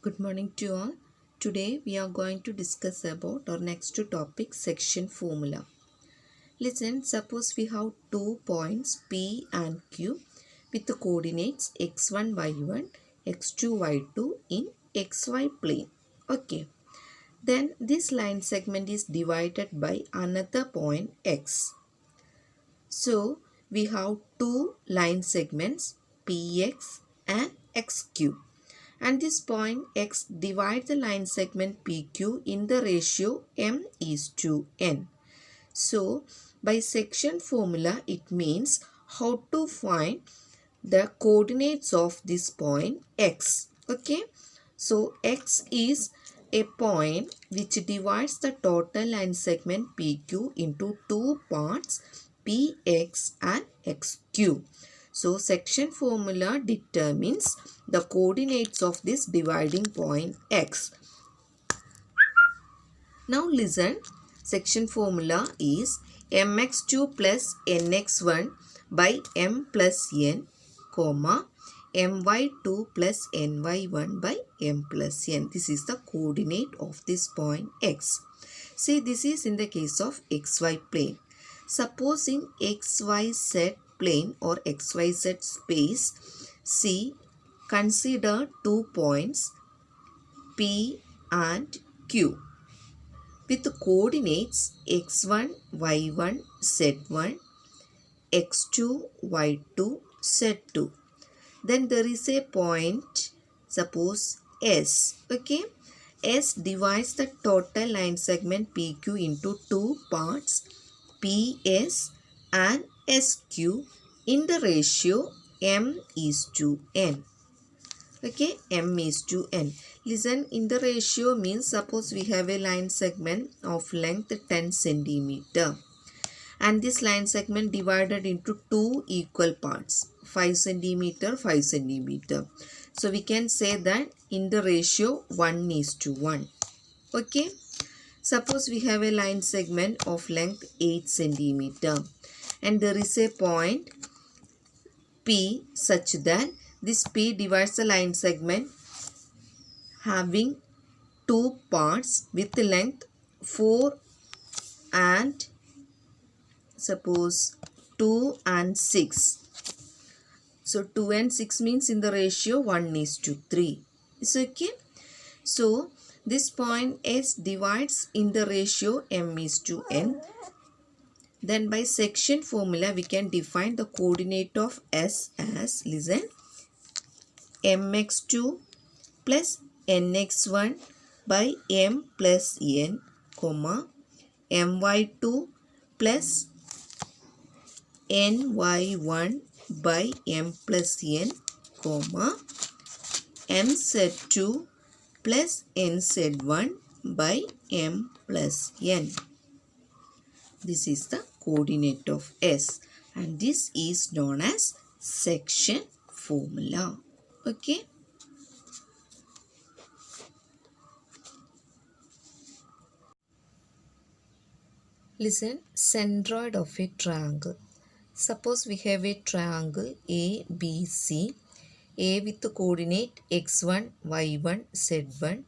Good morning to all. Today we are going to discuss about our next topic, section formula. Listen, suppose we have 2 points P and Q with the coordinates x1 y1 x2 y2 in xy plane. Okay. Then this line segment is divided by another point x. So we have two line segments px and xq. And this point x divides the line segment PQ in the ratio m is to n. So by section formula it means how to find the coordinates of this point x. Okay. So x is a point which divides the total line segment PQ into two parts px and xq. So section formula determines the coordinates of this dividing point x. Now listen, section formula is mx2 plus nx1 by m plus n, comma, my2 plus ny1 by m plus n. This is the coordinate of this point x. See, this is in the case of xy plane. Supposing xyz plane or xyz space, see, consider 2 points P and Q with the coordinates x1, y1, z1, x2, y2, z2. Then there is a point, suppose S. Okay. S divides the total line segment PQ into two parts PS and SQ in the ratio m is to n. Okay, m is to n. Listen, in the ratio means suppose we have a line segment of length 10 centimeter and this line segment divided into two equal parts, 5 centimeter, 5 centimeter. So we can say that in the ratio 1 is to 1. Okay. Suppose we have a line segment of length 8 centimeter and there is a point P such that this P divides the line segment having two parts with length 4 and suppose 2 and 6. So 2 and 6 means in the ratio 1 is to 3. Is okay? So this point S divides in the ratio m is to n. Then by section formula we can define the coordinate of S as, listen, mx2 plus nx1 by m plus n, comma, my2 plus ny1 by m plus n, comma, mz2 plus nz1 by m plus n. This is the coordinate of S and this is known as section formula. Okay. Listen, centroid of a triangle. Suppose we have a triangle ABC, A with the coordinate x1, y1, z1,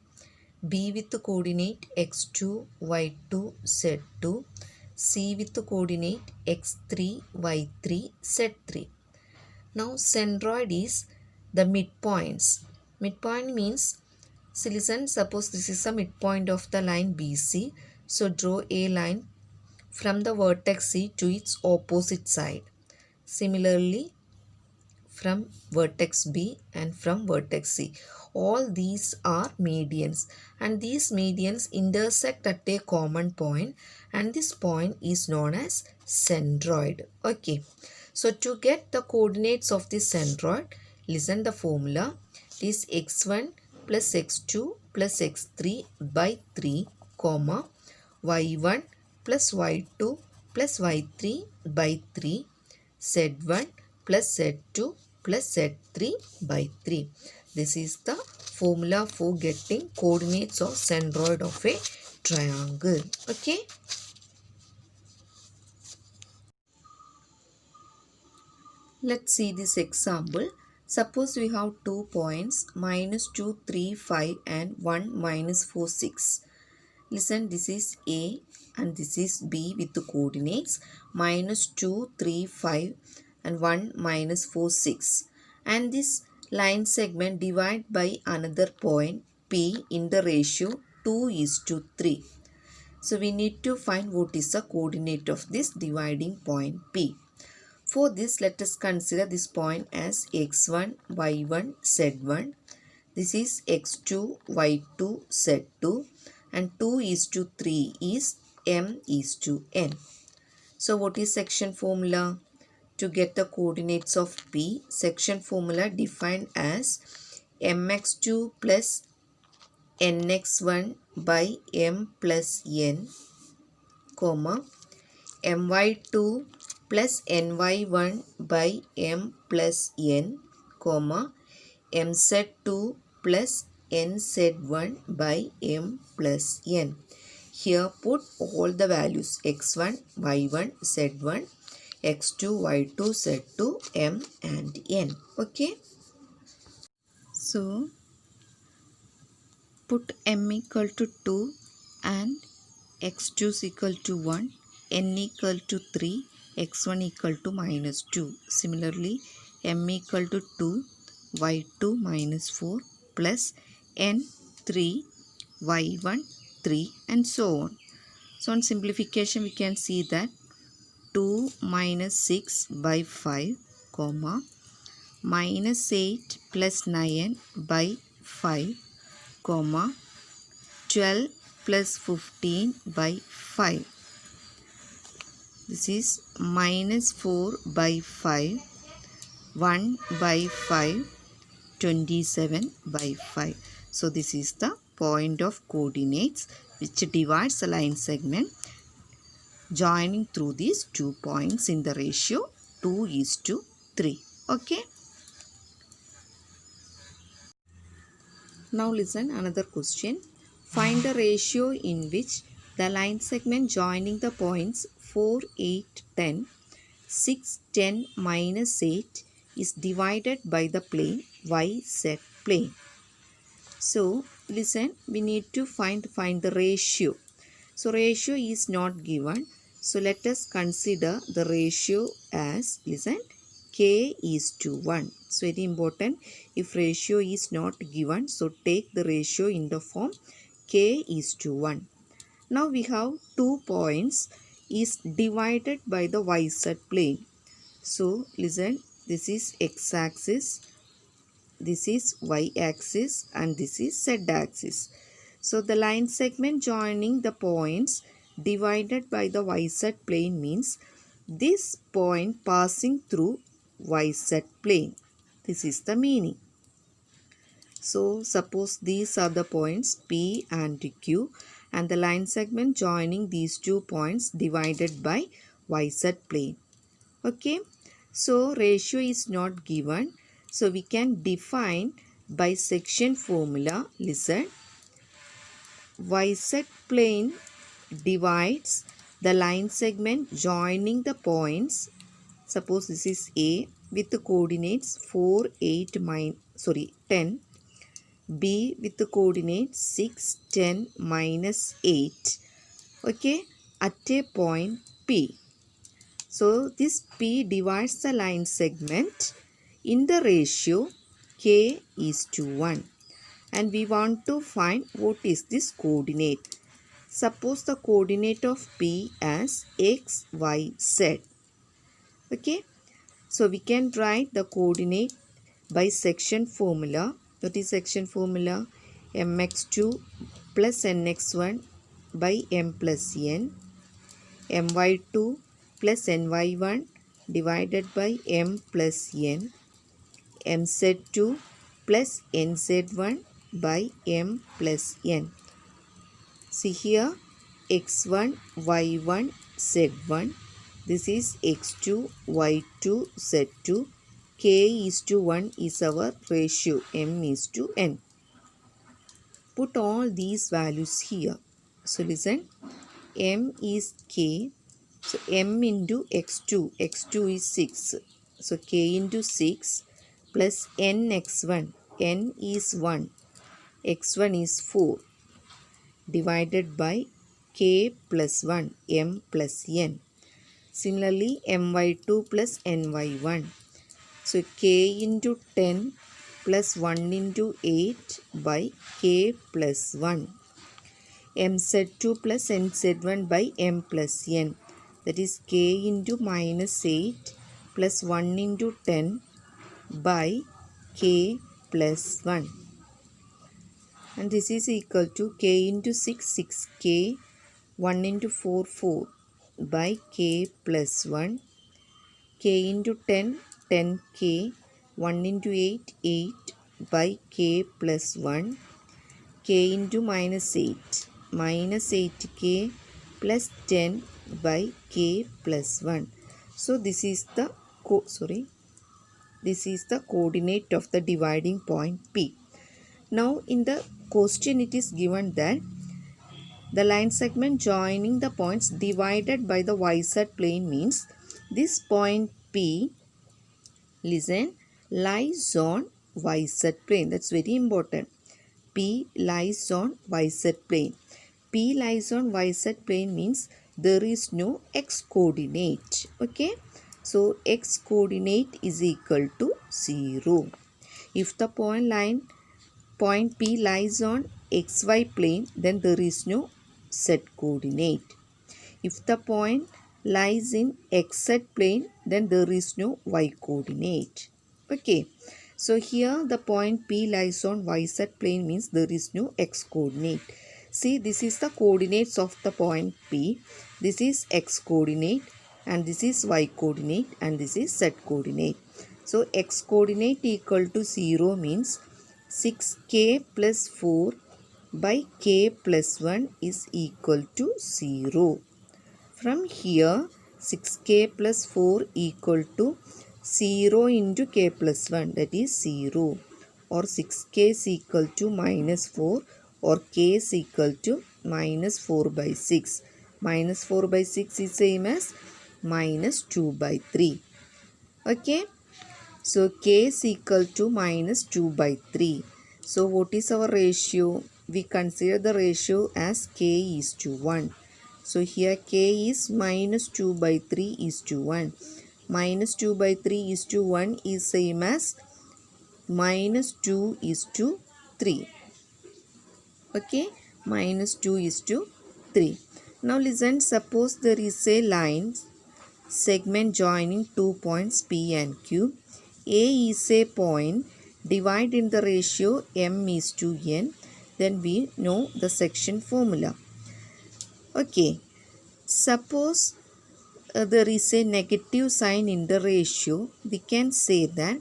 B with the coordinate x2, y2, z2, C with the coordinate x3, y3, z3. Now centroid is the midpoints. Midpoint means, so listen, suppose this is the midpoint of the line BC. So draw a line from the vertex C to its opposite side. Similarly, from vertex B and from vertex C. All these are medians and these medians intersect at a common point and this point is known as centroid. Okay. So to get the coordinates of this centroid, listen the formula is x1 plus x2 plus x3 by 3, comma, y1 plus y2 plus y3 by 3, z1 plus z2 plus z3 by 3. This is the formula for getting coordinates of centroid of a triangle. Okay. Let's see this example. Suppose we have 2 points minus 2, 3, 5 and 1, minus 4, 6. Listen, this is A and this is B with the coordinates minus 2, 3, 5 and 1, minus 4, 6. And this line segment divided by another point P in the ratio 2:3. So we need to find what is the coordinate of this dividing point P. For this, let us consider this point as x1, y1, z1. This is x2, y2, z2 and 2:3 is m:n. So what is section formula? To get the coordinates of P, section formula defined as mx2 plus nx1 by m plus n, comma my2 plus ny1 by m plus n, comma mz2 plus nz1 by m plus n. Here put all the values x1, y1, z1, x2, y2, z2, m and n. Okay. So put m equal to 2 and x2 is equal to 1, n equal to 3, x1 equal to minus 2. Similarly, m equal to 2, y2 minus 4 plus n 3, y1 3 and so on. So on simplification we can see that 2 minus 6 by 5, comma minus 8 plus 9 by 5, comma 12 plus 15 by 5. This is minus 4 by 5, 1 by 5, 27 by 5. So this is the point of coordinates which divides the line segment joining through these 2 points in the ratio 2:3. Okay. Now listen another question. Find the ratio in which the line segment joining the points 4, 8, 10, 6, 10, minus 8 is divided by the plane YZ plane. So listen, we need to find the ratio. So ratio is not given. So let us consider the ratio as, listen, k:1. It's very important. If ratio is not given, so take the ratio in the form k:1. Now we have 2 points is divided by the YZ plane. So listen, this is x-axis, this is y-axis and this is z-axis. So the line segment joining the points divided by the YZ plane means this point passing through YZ plane. This is the meaning. So suppose these are the points P and Q and the line segment joining these 2 points divided by YZ plane. Okay. So ratio is not given. So we can define by section formula. Listen. YZ plane divides the line segment joining the points. Suppose this is A with the coordinates 4, 8, 10. B with the coordinates 6, 10, minus 8. Okay, at a point P. So this P divides the line segment in the ratio k:1. And we want to find what is this coordinate. Suppose the coordinate of P as x, y, z. Okay. So we can write the coordinate by section formula. What is section formula? mx2 plus nx1 by m plus n. my2 plus ny1 divided by m plus n. mz2 plus nz1 by m plus n. See here x1, y1, z1. This is x2, y2, z2. k:1 is our ratio, m:n. Put all these values here. So listen, m is k. So m into x2. x2 is 6. So k into 6 plus nx1. N is 1. x1 is 4. Divided by k plus 1. M plus n. Similarly, my2 plus ny1. So, k into 10 plus 1 into 8 by k plus 1. mz2 plus nz1 by m plus n. That is k into minus 8 plus 1 into 10 by k plus 1. And this is equal to k into 6, 6k, 1 into 4, 4 by k plus 1. K into 10, 10k, 1 into 8, 8 by k plus 1. K into minus 8, minus 8k plus 10 by k plus 1. So this is the coordinate of the dividing point P. Now in the question it is given that the line segment joining the points divided by the yz plane means this point P, listen, lies on yz plane. That's very important. P lies on yz plane. P lies on yz plane means there is no x coordinate. Okay. So x coordinate is equal to 0. If the point P lies on xy plane, then there is no z coordinate. If the point lies in xz plane, then there is no y coordinate. Okay. So here the point P lies on yz plane means there is no x coordinate. See, this is the coordinates of the point P. This is x coordinate and this is y coordinate and this is z coordinate. So x coordinate equal to 0 means 6k plus 4 by k plus 1 is equal to 0. From here 6k plus 4 equal to 0 into k plus 1, that is 0, or 6k is equal to minus 4, or k is equal to minus 4 by 6. Minus 4 by 6 is same as minus 2 by 3. Okay. So k is equal to minus 2 by 3. So what is our ratio? We consider the ratio as k is to 1. So here k is minus 2 by 3 is to 1. Minus 2 by 3 is to 1 is same as minus 2 is to 3. Okay. Minus 2 is to 3. Now listen, suppose there is a line segment joining 2 points P and Q. A is a point, divide in the ratio m is to n. Then we know the section formula. Okay. Suppose there is a negative sign in the ratio, we can say that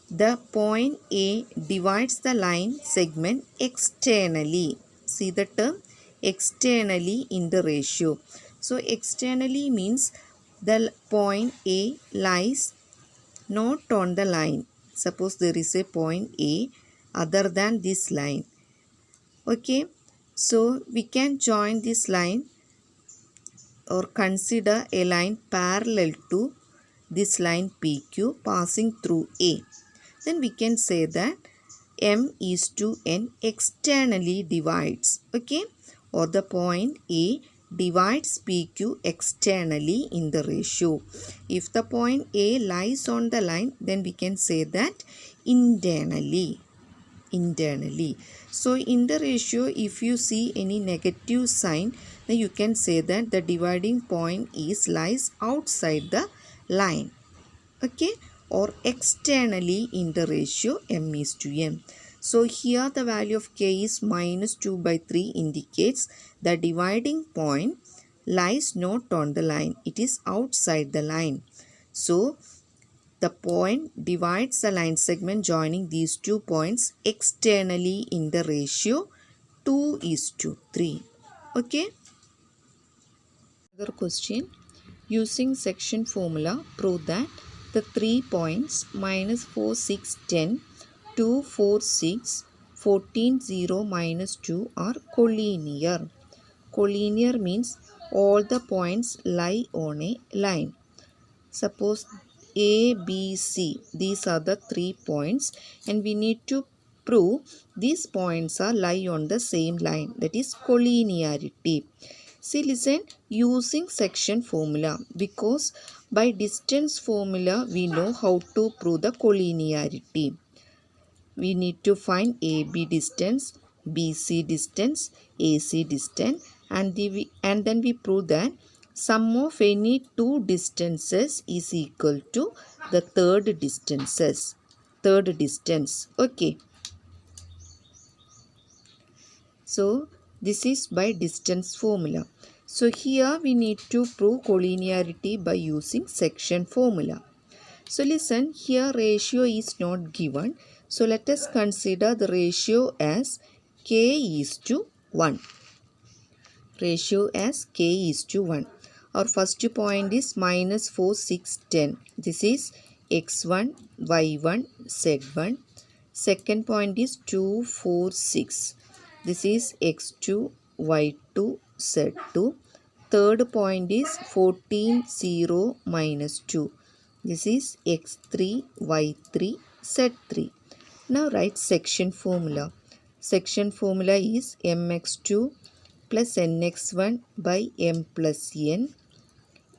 the point A divides the line segment externally. See the term externally in the ratio. So externally means the point A lies not on the line. Suppose there is a point A other than this line. Okay. So we can join this line or consider a line parallel to this line PQ passing through A. Then we can say that M is to N externally divides. Okay. Or the point A divides PQ externally in the ratio. If the point A lies on the line, then we can say that internally. So in the ratio, if you see any negative sign, then you can say that the dividing point lies outside the line. Okay. Or externally in the ratio m is to n. So here the value of k is minus 2 by 3 indicates the dividing point lies not on the line. It is outside the line. So the point divides the line segment joining these 2 points externally in the ratio 2 is to 3. Okay. Another question. Using section formula, prove that the 3 points minus 4, 6, 10, 2, 4, 6, 14, 0, minus 2 are collinear. Collinear means all the points lie on a line. Suppose A, B, C. These are the 3 points and we need to prove these points are lie on the same line, that is collinearity. See, listen, using section formula, because by distance formula we know how to prove the collinearity. We need to find AB distance, BC distance, AC distance, and then we prove that sum of any two distances is equal to the third distance. Okay. So this is by distance formula. So here we need to prove collinearity by using section formula. So listen, here ratio is not given. So let us consider the ratio as k is to 1. Ratio as k is to 1. Our first point is minus 4, 6, 10. This is x1, y1, z1. Second point is 2, 4, 6. This is x2, y2, z2. Third point is 14, 0, minus 2. This is x3, y3, z3. Now write section formula. Section formula is mx2 plus nx1 by m plus n,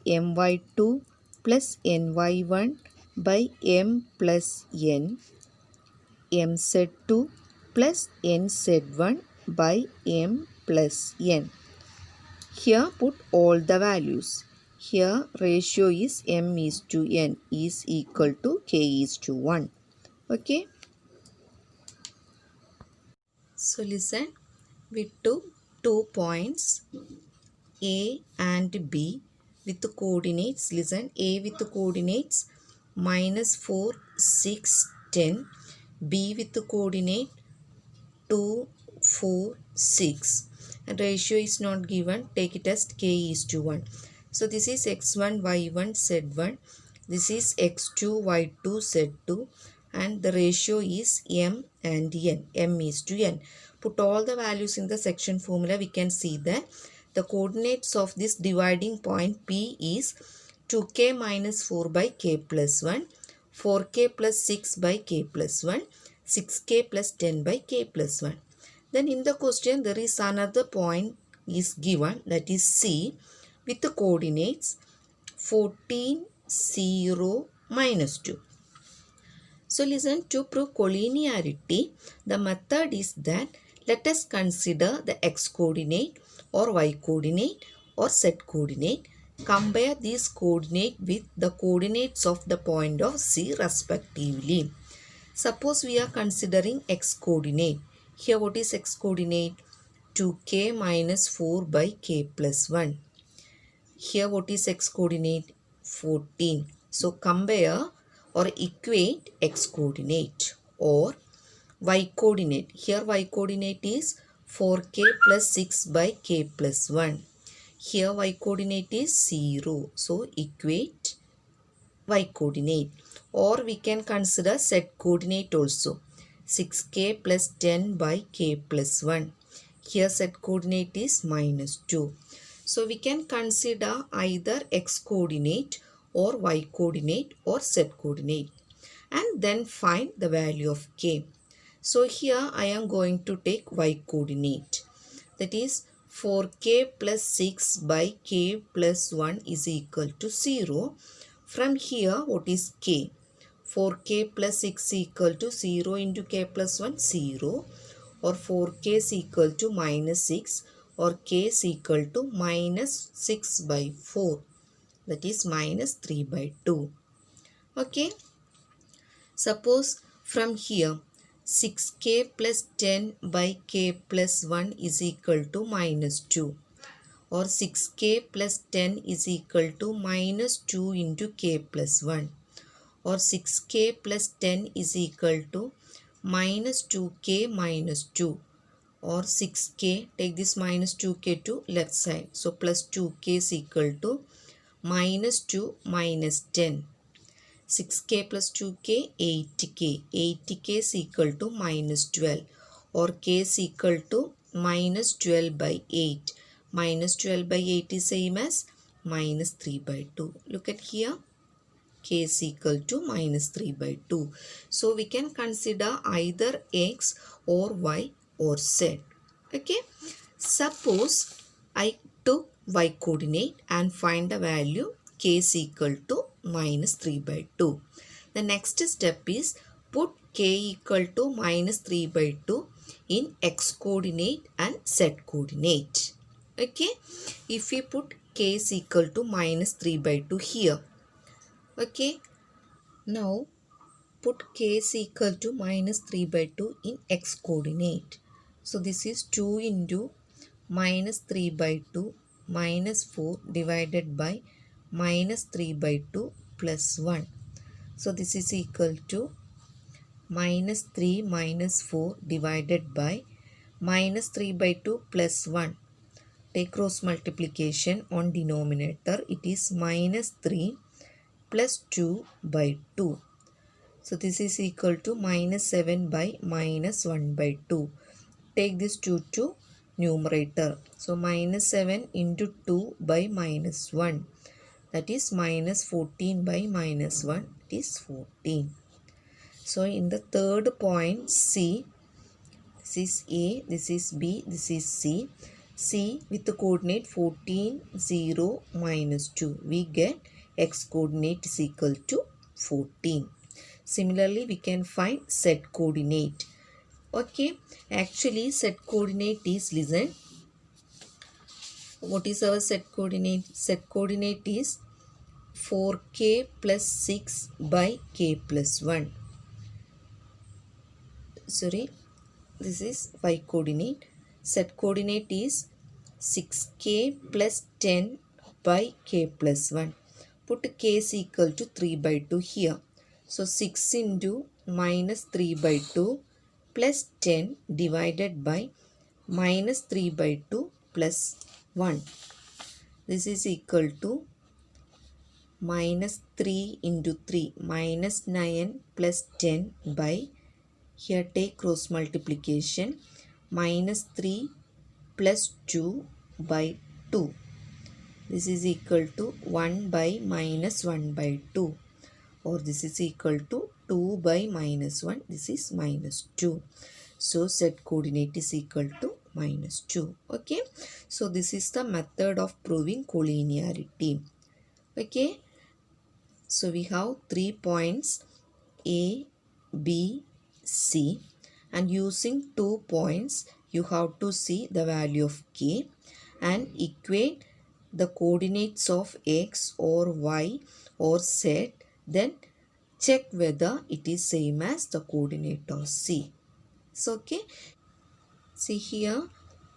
my2 plus ny1 by m plus n, mz2 plus nz1 by m plus n. Here put all the values. Here ratio is m is to n is equal to k is to 1. Okay. So listen, we took 2 points A and B with the coordinates. Listen, A with the coordinates minus 4, 6, 10. B with the coordinate 2, 4, 6. And ratio is not given. Take it as k is to 1. So this is x1, y1, z1. This is x2, y2, z2. And the ratio is m and n. M is to n. Put all the values in the section formula. We can see that the coordinates of this dividing point P is 2k minus 4 by k plus 1, 4k plus 6 by k plus 1, 6k plus 10 by k plus 1. Then in the question there is another point is given, that is C, with the coordinates 14, 0, minus 2. So listen, to prove collinearity, the method is that let us consider the x coordinate or y coordinate or z coordinate. Compare these coordinate with the coordinates of the point of C respectively. Suppose we are considering x coordinate. Here what is x coordinate? 2k minus 4 by k plus 1. Here what is x coordinate? 14. So compare or equate x coordinate or y coordinate. Here y coordinate is 4k plus 6 by k plus 1. Here y coordinate is 0. So equate y coordinate. Or we can consider z coordinate also. 6k plus 10 by k plus 1. Here z coordinate is minus 2. So we can consider either x coordinate or y coordinate or z coordinate and then find the value of k. So here I am going to take y coordinate, that is 4k plus 6 by k plus 1 is equal to 0. From here what is k? 4k plus 6 equal to 0 into k plus 1, 0, or 4k is equal to minus 6 or k is equal to minus 6 by 4, that is minus 3 by 2. Okay. Suppose from here 6k plus 10 by k plus 1 is equal to minus 2, or 6k plus 10 is equal to minus 2 into k plus 1, or 6k plus 10 is equal to minus 2k minus 2, or 6k, take this minus 2k to left side. So plus 2k is equal to minus 2 minus 10. 6k plus 2k, 8k. 8k is equal to minus 12, or k is equal to minus 12 by 8. Minus 12 by 8 is same as minus 3 by 2. Look at here. k is equal to minus 3 by 2. So we can consider either x or y or z. Okay. Suppose I took y coordinate and find the value k is equal to minus 3 by 2. The next step is put k equal to minus 3 by 2 in x coordinate and z coordinate. Okay. If we put k is equal to minus 3 by 2 here. Okay. Now put k is equal to minus 3 by 2 in x coordinate. So this is 2 into minus 3 by 2 minus 4 divided by minus 3 by 2 plus 1. So this is equal to minus 3 minus 4 divided by minus 3 by 2 plus 1. Take cross multiplication on denominator. It is minus 3 plus 2 by 2. So this is equal to minus 7 by minus 1 by 2. Take this 2 to numerator. So minus 7 into 2 by minus 1. That is minus 14 by minus 1. It is 14. So in the third point C, this is A, this is B, this is C. C with the coordinate 14, 0, minus 2. We get x coordinate is equal to 14. Similarly, we can find z coordinate. Okay, actually z coordinate is, listen, what is our z coordinate? Z coordinate is 4k plus 6 by k plus 1. Sorry, this is y coordinate. Z coordinate is 6k plus 10 by k plus 1. Put k is equal to 3 by 2 here. So 6 into minus 3 by 2 plus 10 divided by minus 3 by 2 plus 1. This is equal to minus 3 into 3 minus 9 plus 10 by, here take cross multiplication, minus 3 plus 2 by 2. This is equal to 1 by minus 1 by 2. Or this is equal to 2 by minus 1. This is minus 2. So z coordinate is equal to minus 2. Okay. So this is the method of proving collinearity. Okay. So we have 3 points A, B, C, and using 2 points you have to see the value of k and equate the coordinates of x or y or z, then check whether it is same as the coordinate of C. So okay, see here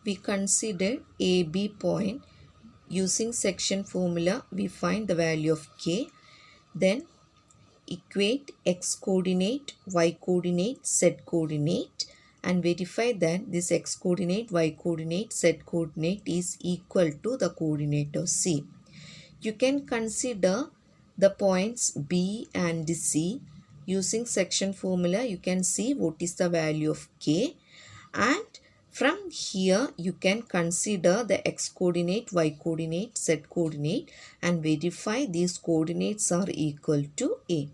we consider AB point. Using section formula we find the value of k, then equate x coordinate, y coordinate, z coordinate and verify that this x coordinate, y coordinate, z coordinate is equal to the coordinate of C. You can consider the points B and C. Using section formula you can see what is the value of k, and from here you can consider the x coordinate, y coordinate, z coordinate and verify these coordinates are equal to A.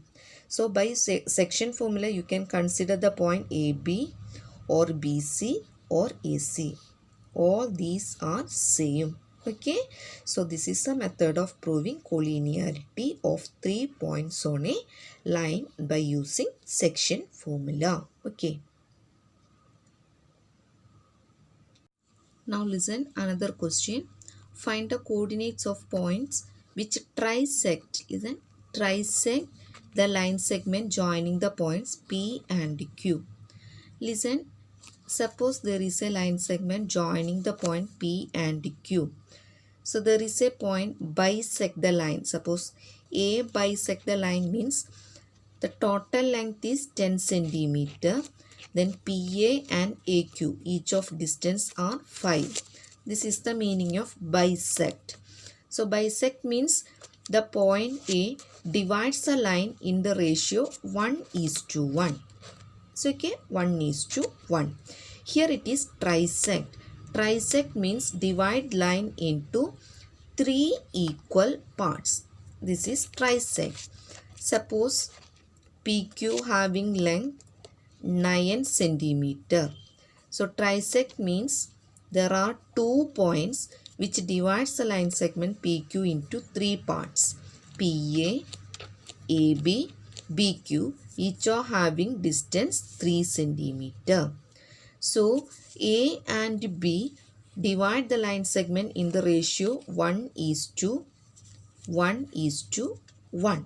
So by section formula you can consider the point AB or BC or AC. All these are same. Okay. So this is the method of proving collinearity of 3 points on a line by using section formula. Okay. Now listen another question. Find the coordinates of points which trisect, listen, trisect the line segment joining the points P and Q. Listen, suppose there is a line segment joining the point P and Q. So there is a point bisect the line. Suppose A bisect the line means the total length is 10 centimeter. Then PA and AQ, each of distance are 5. This is the meaning of bisect. So bisect means the point A divides the line in the ratio 1:1. So okay, 1:1. Here it is trisect. Trisect means divide line into 3 equal parts. This is trisect. Suppose PQ having length 9 centimeter. So trisect means there are 2 points which divides the line segment PQ into 3 parts. PA, AB, BQ, each are having distance 3 centimeter. So A and B divide the line segment in the ratio 1:1:1.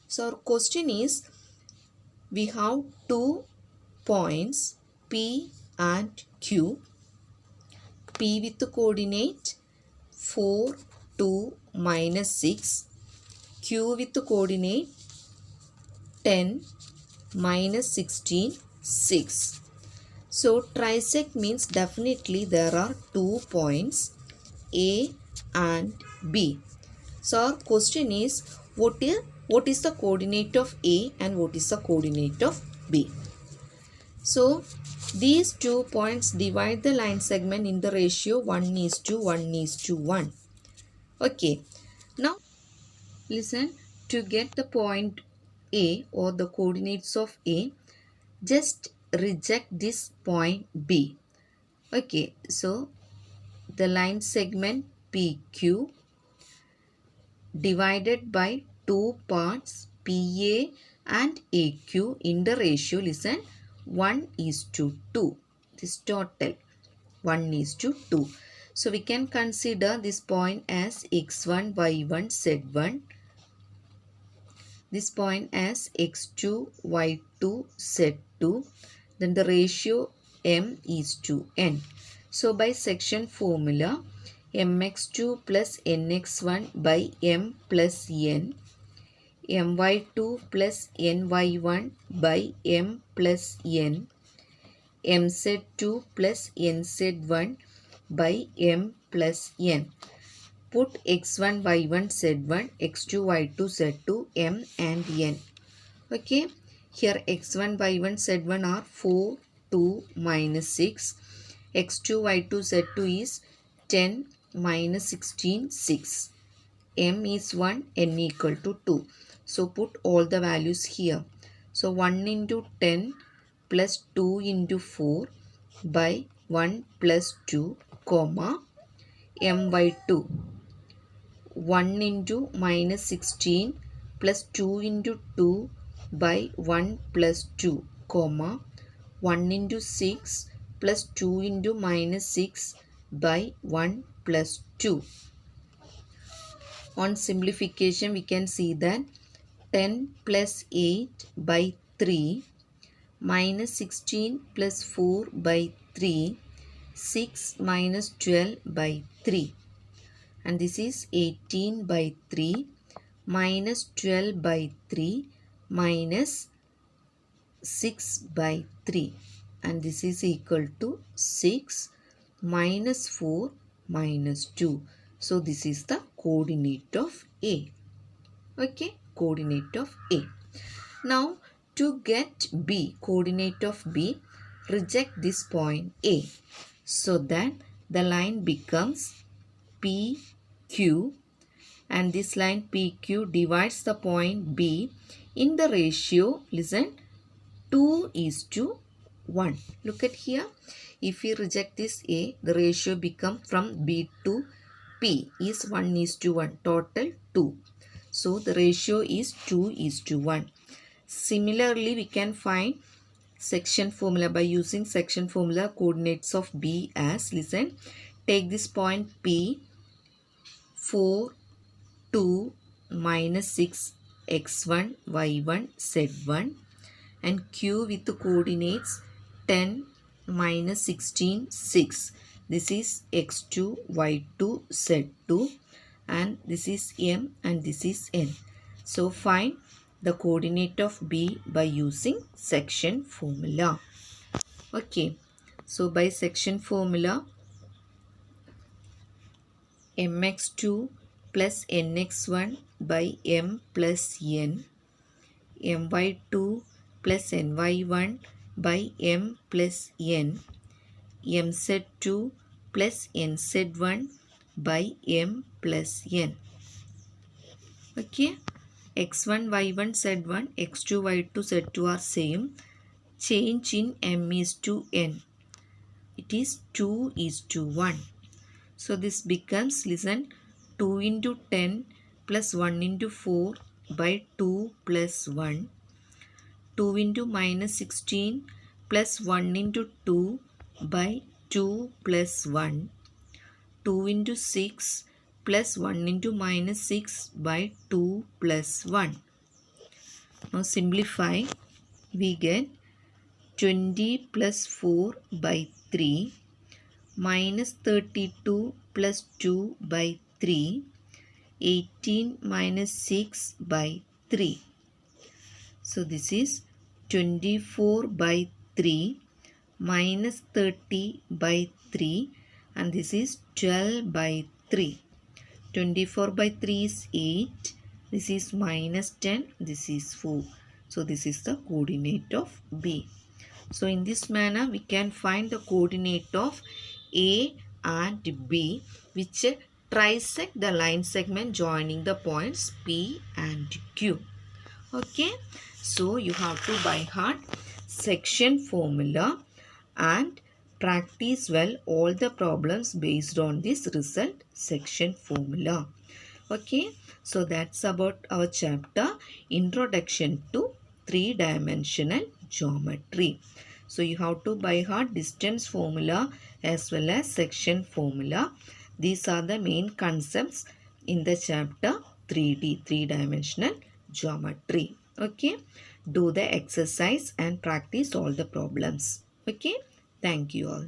So our question is, we have 2 points P and Q. P with coordinate 4, 2, -6. Q with coordinate 10, -16, 6. So trisect means definitely there are 2 points A and B. So our question is, what is the coordinate of A and what is the coordinate of B? So these 2 points divide the line segment in the ratio 1:1:1. Okay. Now listen, to get the point A or the coordinates of A, just reject this point B. Okay, so the line segment PQ divided by 2 parts PA and AQ in the ratio, listen, 1:2. This total 1:2. So we can consider this point as x1, y1, z1. This point as x2, y2, z2. Then the ratio m:n. So by section formula, mx2 plus nx1 by m plus n, my2 plus ny1 by m plus n, mz2 plus nz1 by m plus n. Put x1, y1, z1, x2, y2, z2, m and n. Okay, here x1, y1, z1 are 4, 2, -6. x2, y2, z2 is 10, -16, 6. M is 1, n equal to 2. So put all the values here. So 1 into 10 plus 2 into 4 by 1 plus 2, comma, m by 2. 1 into -16 plus 2 into 2 by 1 plus 2, comma, 1 into 6 plus 2 into -6 by 1 plus 2. On simplification, we can see that 10 plus 8 by 3, -16 plus 4 by 3, 6 minus 12 by 3. And this is 18 by 3 minus 12 by 3 minus 6 by 3. And this is equal to 6 minus 4 minus 2. So this is the coordinate of A. Okay, coordinate of A. Now to get B, coordinate of B, reject this point A, so that the line becomes PQ, and this line PQ divides the point B in the ratio, listen, 2:1. Look at here. If we reject this A, the ratio become from B to P is 1:1, total 2. So the ratio is 2:1. Similarly, we can find section formula by using section formula, coordinates of B as, listen, take this point P, 4, 2, -6, x1, y1, z1, and Q with the coordinates 10, -16, 6. This is x2, y2, z2, and this is m and this is n. So find the coordinate of B by using section formula. Okay, so by section formula, mx2 plus nx1 by m plus n, my2 plus ny1 by m plus n, mz2 plus nz1 by m plus n. Okay, x1, y1, z1, x2, y2, z2 are same. Change in m is to n. It is 2 is to 1. So this becomes, listen, 2 into 10 plus 1 into 4 by 2 plus 1. 2 into minus 16 plus 1 into 2 by 2 plus 1. 2 into 6 plus 1 into minus 6 by 2 plus 1. Now simplify. We get 20 plus 4 by 3 minus 32 plus 2 by 3, 18 minus 6 by 3. So this is 24 by 3 minus 30 by 3, and this is 12 by 3. 24 by 3 is 8. This is minus 10. This is 4. So this is the coordinate of B. So in this manner we can find the coordinate of A and B, which trisect the line segment joining the points P and Q. Okay, so you have to by heart section formula and practice well all the problems based on this result section formula. Okay, so that's about our chapter Introduction to Three-Dimensional Geometry. So you have to by heart distance formula as well as section formula. These are the main concepts in the chapter 3D, three-dimensional geometry. Okay, do the exercise and practice all the problems. Okay, thank you all.